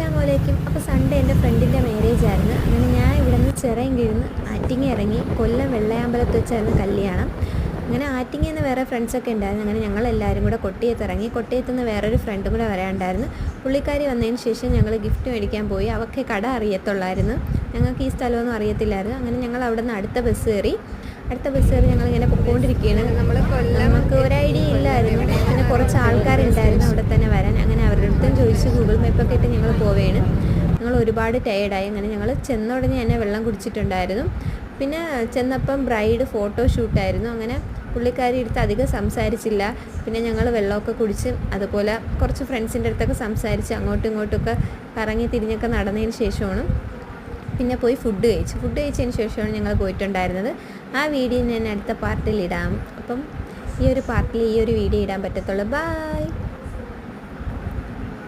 അസ്സലാമലൈക്കും. അപ്പോൾ സൺഡേ എൻ്റെ ഫ്രണ്ടിൻ്റെ മാരേജ് ആയിരുന്നു. അങ്ങനെ ഞാൻ ഇവിടെ നിന്ന് ചിറയൻകീഴിന്ന് ആറ്റിങ്ങ ഇറങ്ങി കൊല്ലം വെള്ളയാമ്പലത്ത് വെച്ചായിരുന്നു കല്യാണം. അങ്ങനെ ആറ്റിങ്ങയിൽ നിന്ന് വേറെ ഫ്രണ്ട്സൊക്കെ ഉണ്ടായിരുന്നു. അങ്ങനെ ഞങ്ങളെല്ലാവരും കൂടെ കൊട്ടിയത്ത് ഇറങ്ങി. കൊട്ടിയത്ത് നിന്ന് വേറൊരു ഫ്രണ്ടും കൂടെ വരാനുണ്ടായിരുന്നു. പുള്ളിക്കാരി വന്നതിന് ശേഷം ഞങ്ങൾ ഗിഫ്റ്റ് മേടിക്കാൻ പോയി. അവർക്ക് കട അറിയത്തുള്ളായിരുന്നു, ഞങ്ങൾക്ക് ഈ സ്ഥലമൊന്നും അറിയത്തില്ലായിരുന്നു. അങ്ങനെ ഞങ്ങൾ അവിടെ നിന്ന് അടുത്ത ബസ് കയറി ഞങ്ങളിങ്ങനെ പൊയ്ക്കൊണ്ടിരിക്കുകയാണ്. നമുക്ക് ഒരു ഐഡിയ ഇല്ലായിരുന്നു. പിന്നെ കുറച്ച് ആൾക്കാരുണ്ടായിരുന്നു അവിടെ തന്നെ വരാൻ. അങ്ങനെ അവരുടെ അടുത്തും ചോദിച്ച് ഗൂഗിൾ മാപ്പൊക്കെ ഇട്ട് ഞങ്ങൾ പോവുകയാണ്. ഞങ്ങൾ ഒരുപാട് ടയേർഡായി. അങ്ങനെ ഞങ്ങൾ ചെന്ന ഉടനെ തന്നെ വെള്ളം കുടിച്ചിട്ടുണ്ടായിരുന്നു. പിന്നെ ചെന്നപ്പം ബ്രൈഡ് ഫോട്ടോ ഷൂട്ടായിരുന്നു. അങ്ങനെ പുള്ളിക്കാരി അടുത്ത് അധികം സംസാരിച്ചില്ല. പിന്നെ ഞങ്ങൾ വെള്ളമൊക്കെ കുടിച്ച് അതുപോലെ കുറച്ച് ഫ്രണ്ട്സിൻ്റെ അടുത്തൊക്കെ സംസാരിച്ച് അങ്ങോട്ടും ഇങ്ങോട്ടുമൊക്കെ കറങ്ങി തിരിഞ്ഞൊക്കെ നടന്നതിന് ശേഷമാണ് പിന്നെ പോയി ഫുഡ് കഴിച്ചതിന് ശേഷമാണ് ഞങ്ങൾ പോയിട്ടുണ്ടായിരുന്നത്. ആ വീഡിയോ ഞാൻ അടുത്ത പാർട്ടിൽ ഇടാം. അപ്പം ഈ ഒരു പാർട്ടിൽ ഈ ഒരു വീഡിയോ ഇടാൻ പറ്റത്തുള്ളൂ. ബൈ.